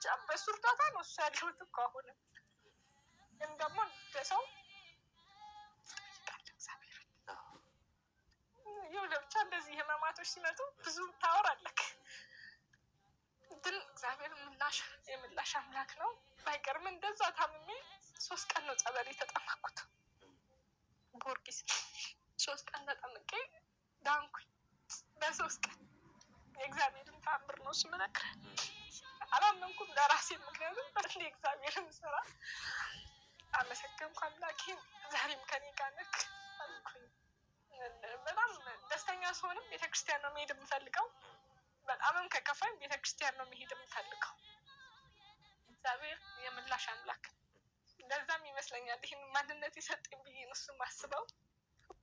ብቻ በሱ እርዳታ ነው እሱ ያለሁት እኮ አሁን ግን ደግሞ ደሰው ይኸውልህ ብቻ እንደዚህ ህመማቶች ሲመጡ ብዙ ታወራለህ ግን እግዚአብሔር የምላሽ አምላክ ነው። ባይቀርም እንደዛ ታምሜ 3 ቀን ነው ጸበል የተጠመቅኩት። ጊዮርጊስ 3 ቀን ተጠምቄ ዳንኩኝ። በ3 ቀን የእግዚአብሔርን ተአምር ነው ስመለክር አላመንኩም ለራሴ። ምክንያቱም በእንደ እግዚአብሔርን ስራ አመሰገንኩ አምላኬን። ዛሬም ከኔ ጋር ነክ አልኩኝ። በጣም ደስተኛ ስሆንም ቤተክርስቲያን ነው መሄድ የምፈልገው። በጣምም ከከፋኝ ቤተክርስቲያን ነው መሄድ የምፈልገው። እግዚአብሔር የምላሽ አምላክ ለዛም ይመስለኛል ይሄን ማንነት የሰጠኝ ብዬ ነው እሱ ማስበው።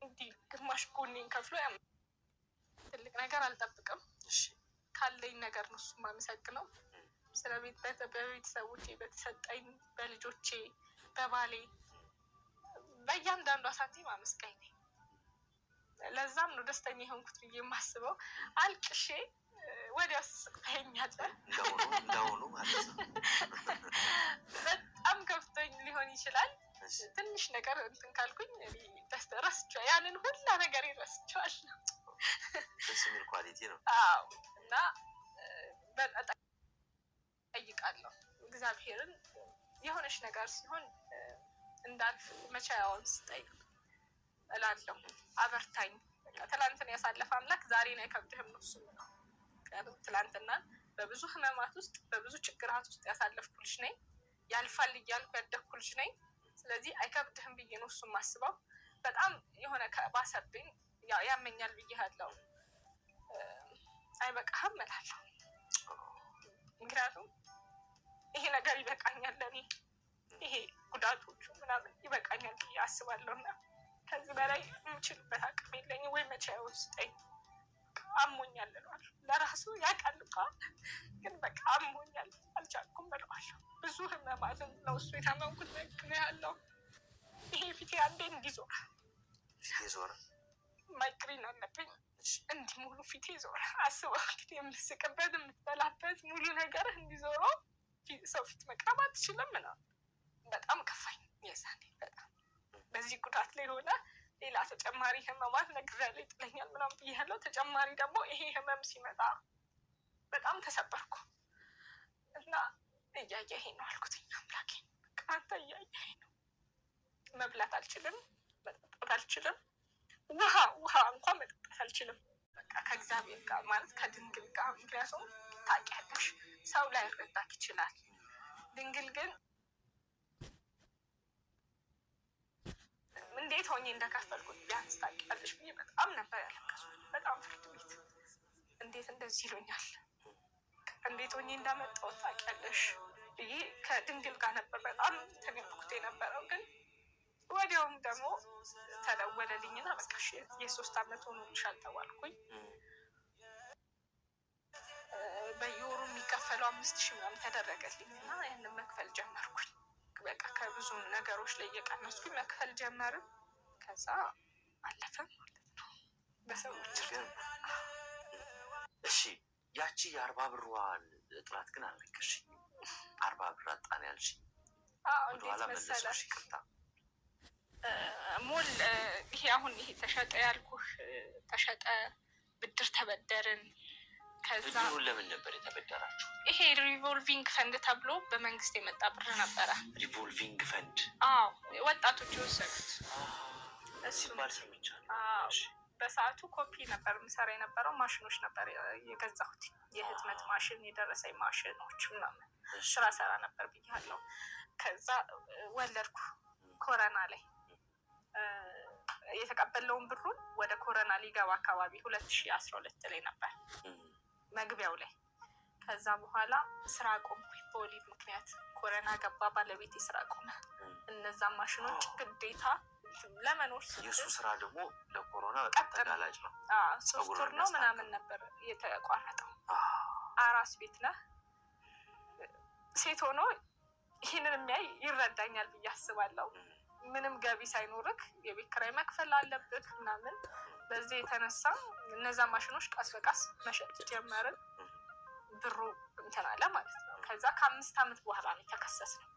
እንዲህ ግማሽ ጎኔን ከፍሎ ትልቅ ነገር አልጠብቅም። ካለኝ ነገር ነው እሱ ማመሰግነው። ስለ በቤተሰቦቼ በተሰጠኝ በልጆቼ በባሌ በእያንዳንዱ ሳንቲም አመስጋኝ ነኝ። ለዛም ነው ደስተኛ የሆንኩት ብዬ የማስበው። አልቅሼ ወዲያው ስስቅ ታየኛለህ እንደሆኑ ማለት ነው። በጣም ከፍቶኝ ሊሆን ይችላል። ትንሽ ነገር እንትን ካልኩኝ ረስቼዋለሁ። ያንን ሁላ ነገር ረስቼዋለሁ። ደስ የሚል ኳሊቲ ነው። አዎ እና በጣም ጠይቃለሁ እግዚአብሔርን የሆነች ነገር ሲሆን እንዳልፍ መቻያውን ስጠኝ እላለሁ። አበርታኝ። ትላንትና ያሳለፈ አምላክ ዛሬን አይከብድህም ነው እሱ ነው። ትላንትና በብዙ ህመማት ውስጥ በብዙ ችግራት ውስጥ ያሳለፍኩ ልጅ ነኝ። ያልፋል እያልኩ ያደግኩ ልጅ ነኝ። ስለዚህ አይከብድህም ብዬ ነው እሱ ማስበው። በጣም የሆነ ከባሰብኝ ያመኛል ብዬሃለሁ። አይበቃህም እላለሁ። ምክንያቱም ይሄ ነገር ይበቃኛል ለኔ ይሄ ጉዳቶቹ ምናምን ይበቃኛል ብዬ አስባለሁና ከዚህ በላይ የምችልበት አቅም የለኝም። ወይ መቻያውን ስጠኝ። አሞኛል እለዋለሁ። ለራሱ ያውቃል እኮ ግን በቃ አሞኛል አልቻልኩም እለዋለሁ። ብዙ ህመማትን ነው እሱ የታመምኩት ነግሬሃለሁ። ይሄ ፊቴ አንዴ እንዲዞር ማይግሬን አለብኝ። እንዲህ ሙሉ ፊቴ ዞረ። አስበው እንግዲህ የምትስቅበት የምትበላበት ሙሉ ነገር እንዲዞረው ሰው ፊት መቅረብ አትችልም ነው። በጣም ከፋኝ የዛኔ በጣም በዚህ ጉዳት ላይ ሆነ ሌላ ተጨማሪ ህመማት ነግሬያለሁ ይጥለኛል ምናምን ብያለሁ። ተጨማሪ ደግሞ ይሄ ህመም ሲመጣ በጣም ተሰበርኩ እና እያየኸኝ ነው አልኩትኝ አምላኬ በቃ አንተ እያየኸኝ ነው። መብላት አልችልም፣ መጠጣት አልችልም፣ ውሃ እንኳን መጠጣት አልችልም። በቃ ከእግዚአብሔር ጋር ማለት ከድንግል ጋር ምክንያቱም ታውቂያለሽ ሰው ላይ ረዳክ ይችላል። ድንግል ግን እንዴት ሆኜ እንደከፈልኩት ቢያንስ ታውቂያለሽ ብዬ በጣም ነበር ያለቀስኩት። በጣም ፍርድ ቤት እንዴት እንደዚህ ይሉኛል እንዴት ሆኜ እንዳመጣሁት ታውቂያለሽ ብዬ ከድንግል ጋር ነበር በጣም ተነፍኩት የነበረው። ግን ወዲያውም ደግሞ ተደወለልኝና በቃ የ3 አመት ሆኖልሻል ተባልኩኝ። በየወሩ የሚከፈለው 5000 ምናምን ተደረገልኝና ያንን መክፈል ጀመርኩኝ። በቃ ከብዙ ነገሮች ላይ እየቀነስኩኝ መክፈል ጀመርን። ከዛ አለፈ ማለት ነው በሰዎች። እሺ ያቺ የ40 ብሯን እጥራት ግን አልነገርሽኝም። 40 ብር አጣን ያልሽኝ ወደኋላ መለስኩሽ። ይቅርታ ሞል ይሄ አሁን ይሄ ተሸጠ ያልኩህ ተሸጠ፣ ብድር ተበደርን። ከዛ ለምን ነበር የተበደራችሁ? ይሄ ሪቮልቪንግ ፈንድ ተብሎ በመንግስት የመጣ ብር ነበረ። ሪቮልቪንግ ፈንድ? አዎ ወጣቶች የወሰዱት እሱ ማለት ሰምቻለሁ። በሰዓቱ ኮፒ ነበር የምሰራ የነበረው። ማሽኖች ነበር የገዛሁት፣ የህትመት ማሽን፣ የደረሰኝ ማሽኖች ምናምን ስራ ሰራ ነበር ብያለሁ። ከዛ ወለድኩ ኮረና ላይ የተቀበለውን ብሩን ወደ ኮረና ሊገባ አካባቢ 2012 ላይ ነበር መግቢያው ላይ። ከዛ በኋላ ስራ ቆምኩኝ በወሊድ ምክንያት። ኮረና ገባ፣ ባለቤቴ ስራ ቆመ። እነዛ ማሽኖች ግዴታ ለመኖር የሱ ስራ ደግሞ ለኮሮና በጣም ተጋላጭ ነው። 3 ወር ነው ምናምን ነበር የተቋረጠው። አራስ ቤት ነህ ሴት ሆኖ ይህንን የሚያይ ይረዳኛል ብዬ አስባለሁ። ምንም ገቢ ሳይኖርክ የቤት ኪራይ መክፈል አለብህ ምናምን። በዚህ የተነሳ እነዛ ማሽኖች ቀስ በቀስ መሸጥ ጀመርን። ብሩ እንትን አለ ማለት ነው። ከዛ ከ5 ዓመት በኋላ ነው የተከሰስነው።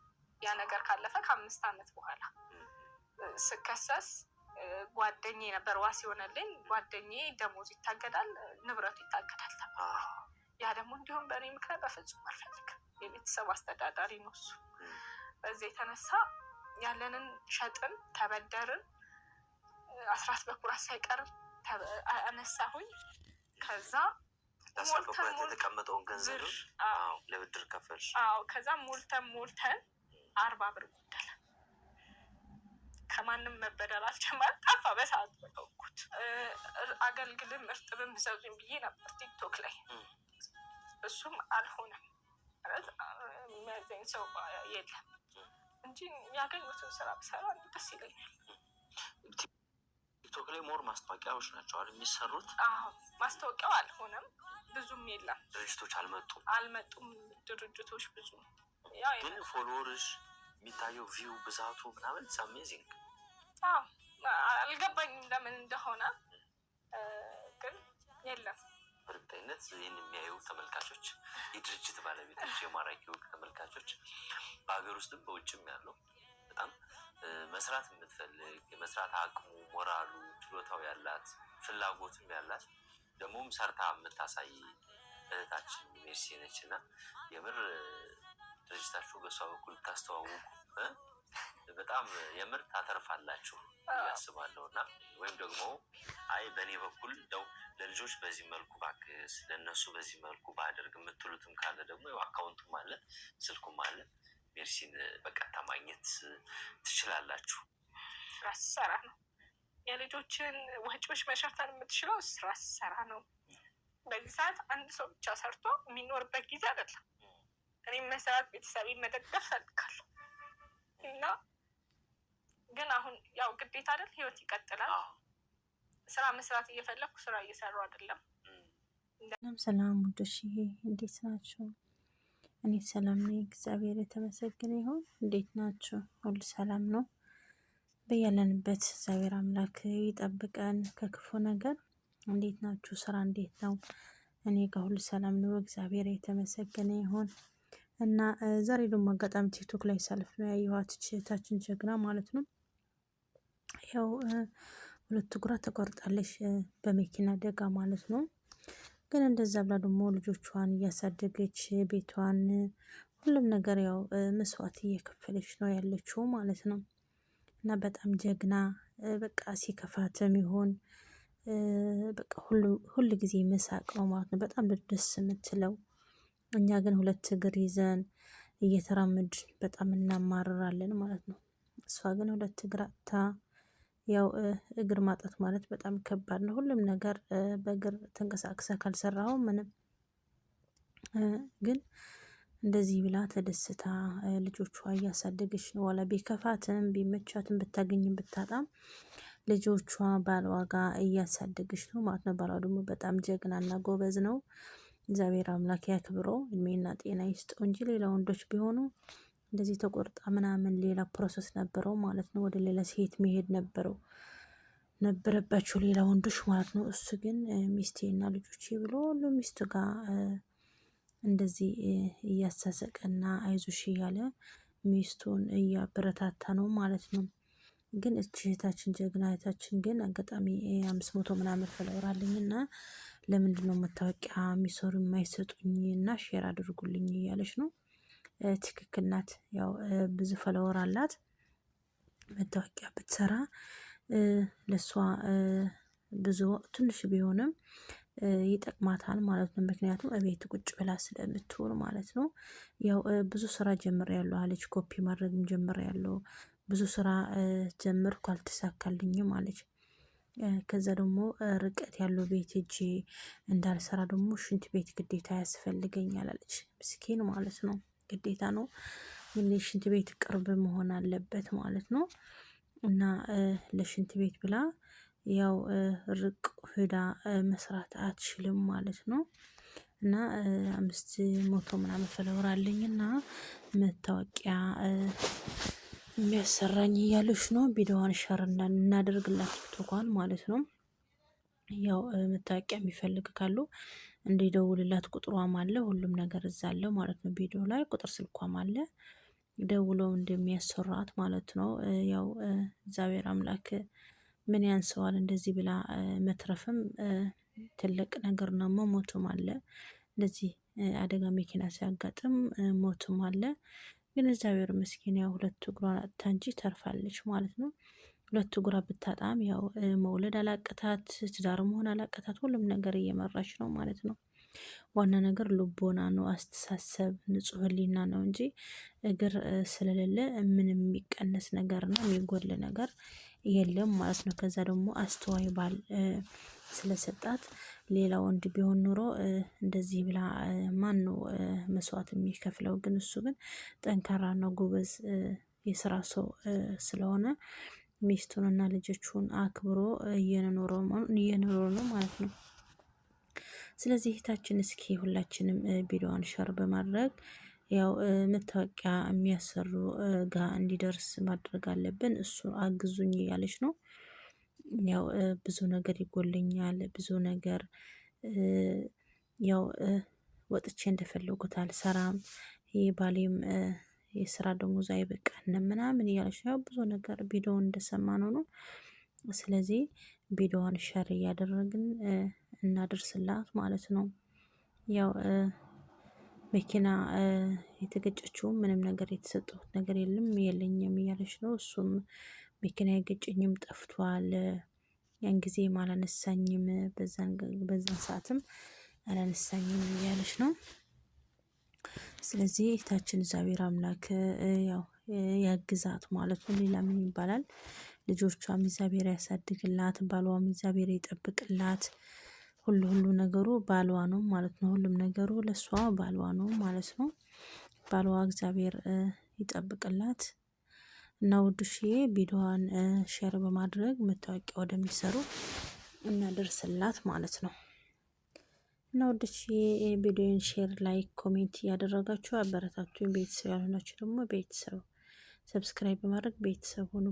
ያ ነገር ካለፈ ከ5 ዓመት በኋላ ስከሰስ ጓደኛዬ ነበር ዋስ የሆነልኝ። ጓደኛዬ ደሞዙ ይታገዳል፣ ንብረቱ ይታገዳል። ያ ደግሞ እንዲሁም በእኔ ምክንያት በፍጹም አልፈልግም። የቤተሰብ አስተዳዳሪ ነው እሱ። በዚህ የተነሳ ያለንን ሸጥን፣ ተበደርን። 10 በኩራት ሳይቀርም አነሳሁኝ። ከዛ በኩራት የተቀመጠውን ገንዘብ ለብድር ከፈልሽ? ከዛ ሞልተን 40 ብር ጎደለ። ከማንም መበደር አልጀመርኩም። ጠፋ በሰዓት በተውኩት። አገልግልም እርጥብም ዘዙኝ ብዬ ነበር ቲክቶክ ላይ። እሱም አልሆነም ማለት የሚያዘኝ ሰው የለም እንጂ ያገኙትን ስራ ብሰራ ደስ ይለኛል። ቲክቶክ ላይ ሞር ማስታወቂያዎች ናቸው የሚሰሩት። ማስታወቂያው አልሆነም፣ ብዙም የለም። ድርጅቶች አልመጡም ድርጅቶች ብዙ። ግን ፎሎወርሽ የሚታየው ቪው ብዛቱ ምናምን አሜዚንግ። አልገባኝም ለምን እንደሆነ ግን የለም። በእርግጠኝነት ይህን የሚያዩ ተመልካቾች፣ የድርጅት ባለቤቶች፣ የማራኪ ወግ ተመልካቾች በሀገር ውስጥም በውጭም ያለው በጣም መስራት የምትፈልግ የመስራት አቅሙ፣ ሞራሉ፣ ችሎታው ያላት ፍላጎትም ያላት ደግሞም ሰርታ የምታሳይ እህታችን ሜርሲ ነች እና የምር ድርጅታችሁ በሷ በኩል ታስተዋውቁ በጣም የምር ታተርፋላችሁ ያስባለሁ። እና ወይም ደግሞ አይ በእኔ በኩል እንደው ለልጆች በዚህ መልኩ ባክስ ለእነሱ በዚህ መልኩ ባደርግ የምትሉትም ካለ ደግሞ አካውንቱም አለ ስልኩም አለ። ሜርሲን በቀጥታ ማግኘት ትችላላችሁ። ስራ ስሰራ ነው የልጆችን ወጪዎች መሸፈን የምትችለው ስራ ስሰራ ነው። በዚህ ሰዓት አንድ ሰው ብቻ ሰርቶ የሚኖርበት ጊዜ አይደለም። እኔም መስራት ቤተሰቤን መደገፍ ፈልጋለሁ እና ግን አሁን ያው ግዴታ አይደል፣ ህይወት ይቀጥላል። ስራ መስራት እየፈለኩ ስራ እየሰሩ አይደለም። ሰላም ውዶች፣ እንዴት ናችሁ? እኔ ሰላም ነኝ፣ እግዚአብሔር የተመሰገነ ይሁን። እንዴት ናችሁ? ሁሉ ሰላም ነው? በያለንበት እግዚአብሔር አምላክ ይጠብቀን ከክፉ ነገር። እንዴት ናችሁ? ስራ እንዴት ነው? እኔ ጋር ሁሉ ሰላም ነው፣ እግዚአብሔር የተመሰገነ ይሁን። እና ዛሬ ደግሞ አጋጣሚ ቲክቶክ ላይ ሳልፍ ነው ያየኋት እህታችን ጀግና ማለት ነው። ያው 2 እግሯ ተቆርጣለች በመኪና አደጋ ማለት ነው። ግን እንደዛ ብላ ደግሞ ልጆቿን እያሳደገች ቤቷን ሁሉም ነገር ያው መስዋዕት እየከፈለች ነው ያለችው ማለት ነው። እና በጣም ጀግና በቃ ሲከፋትም ይሆን በቃ ሁሉ ጊዜ መሳቅ ነው ማለት ነው። በጣም ደስ የምትለው። እኛ ግን 2 እግር ይዘን እየተራመድ በጣም እናማርራለን ማለት ነው። እሷ ግን 2 እግር አጥታ ያው እግር ማጣት ማለት በጣም ከባድ ነው። ሁሉም ነገር በእግር ተንቀሳቅሰ ካልሰራው ምንም። ግን እንደዚህ ብላ ተደስታ ልጆቿ እያሳደገች ነው። ዋላ ቢከፋትም ቢመቻትም ብታገኝም ብታጣም ልጆቿ ባሏ ጋር እያሳደገች ነው ማለት ነው። ባሏ ደግሞ በጣም ጀግናና ጎበዝ ነው። እግዚአብሔር አምላክ ያክብረው፣ እድሜና ጤና ይስጠው እንጂ ሌላ ወንዶች ቢሆኑ እንደዚህ ተቆርጣ ምናምን ሌላ ፕሮሰስ ነበረው ማለት ነው። ወደ ሌላ ሴት መሄድ ነበረባቸው ሌላ ወንዶች ማለት ነው። እሱ ግን ሚስቴና ልጆቼ ብሎ ሁሉ ሚስቱ ጋር እንደዚህ እያሳሰቀና አይዞሽ እያለ ሚስቱን እያበረታታ ነው ማለት ነው። ግን እህታችን ጀግና እህታችን ግን አጋጣሚ 500 ምናምን ፈለወራልኝና ለምንድነው መታወቂያ የሚሰሩ የማይሰጡኝ እና ሼር አድርጉልኝ እያለች ነው። ትክክል ናት። ያው ብዙ ፈለወር አላት። መታወቂያ ብትሰራ ለሷ ብዙ ትንሽ ቢሆንም ይጠቅማታል ማለት ነው። ምክንያቱም እቤት ቁጭ ብላ ስለምትውል ማለት ነው። ያው ብዙ ስራ ጀምሬያለሁ አለች። ኮፒ ማድረግም ጀምሬያለሁ። ብዙ ስራ ጀመርኩ አልተሳካልኝም አለች። ከዛ ደግሞ ርቀት ያለው ቤት ሄጄ እንዳልሰራ ደግሞ ሽንት ቤት ግዴታ ያስፈልገኛል አለች። ምስኪን ማለት ነው። ግዴታ ነው ግን ሽንት ቤት ቅርብ መሆን አለበት ማለት ነው። እና ለሽንት ቤት ብላ ያው ርቅ ሄዳ መስራት አትችልም ማለት ነው። እና 500 ምናምን ፈለወር አለኝና መታወቂያ የሚያሰራኝ እያለች ነው። ቪዲዮዋን ሸር እናደርግላት ቲክቶኳን ማለት ነው። ያው መታወቂያ የሚፈልግ ካሉ እንዲደውልላት ቁጥሯም አለ፣ ሁሉም ነገር እዛ አለ ማለት ነው። ቪዲዮ ላይ ቁጥር ስልኳም አለ፣ ደውለው እንደሚያሰራት ማለት ነው። ያው እግዚአብሔር አምላክ ምን ያንሰዋል እንደዚህ ብላ መትረፍም ትልቅ ነገር ነው። ሞቱም አለ እንደዚህ አደጋ መኪና ሲያጋጥም ሞቱም አለ። ግን እግዚአብሔር ይመስገን ያው ሁለት እግሯን አጥታ እንጂ ተርፋለች ማለት ነው። ሁለት እግሯ ብታጣም ያው መውለድ አላቀታት፣ ትዳር መሆን አላቀታት፣ ሁሉም ነገር እየመራች ነው ማለት ነው። ዋና ነገር ልቦና ነው፣ አስተሳሰብ፣ ንጹህ ሕሊና ነው እንጂ እግር ስለሌለ ምንም የሚቀነስ ነገር ነው የሚጎል ነገር የለም ማለት ነው። ከዛ ደግሞ አስተዋይ ባል ስለሰጣት ሌላ ወንድ ቢሆን ኑሮ እንደዚህ ብላ ማን ነው መስዋዕት የሚከፍለው? ግን እሱ ግን ጠንካራና ጎበዝ የስራ ሰው ስለሆነ ሚስቱንና ልጆቹን አክብሮ እየኖረ ነው ማለት ነው። ስለዚህ እህታችን እስኪ ሁላችንም ቪዲዮዋን ሸር በማድረግ ያው መታወቂያ የሚያሰሩ ጋር እንዲደርስ ማድረግ አለብን። እሱ አግዙኝ እያለች ነው። ያው ብዙ ነገር ይጎለኛል፣ ብዙ ነገር ያው ወጥቼ እንደፈለጉት አልሰራም፣ ይህ ባሌም የስራ ደሞዝ አይበቃንም ምናምን እያለች ነው። ያው ብዙ ነገር ቪዲዮውን እንደሰማ ነው። ስለዚህ ቪዲዮዋን ሸር እያደረግን እናደርስላት ማለት ነው። ያው መኪና የተገጨችውም ምንም ነገር የተሰጠሁት ነገር የለኝም እያለች ነው። እሱም መኪና የገጨኝም ጠፍቷል፣ ያን ጊዜም አላነሳኝም፣ በዛን ሰዓትም አላነሳኝም እያለች ነው። ስለዚህ እህታችን እግዚአብሔር አምላክ ያው ያግዛት ማለት ነው። ሌላ ምን ይባላል? ልጆቿም እግዚአብሔር ያሳድግላት፣ ባሏም እግዚአብሔር ይጠብቅላት። ሁሉ ነገሩ ባሏ ነው ማለት ነው። ሁሉም ነገሩ ለሷ ባሏ ነው ማለት ነው። ባሏ እግዚአብሔር ይጠብቅላት እና ውዱሽዬ ቪዲዮዋን ሼር በማድረግ መታወቂያ ወደሚሰሩ እናደርስላት ማለት ነው። እና ውዱሽዬ ቪዲዮን ሼር፣ ላይክ፣ ኮሜንት እያደረጋችሁ አበረታቱኝ። ቤተሰብ ያልሆናችሁ ደግሞ ቤተሰብ ሰብስክራይብ በማድረግ ቤተሰብ ሆኑ።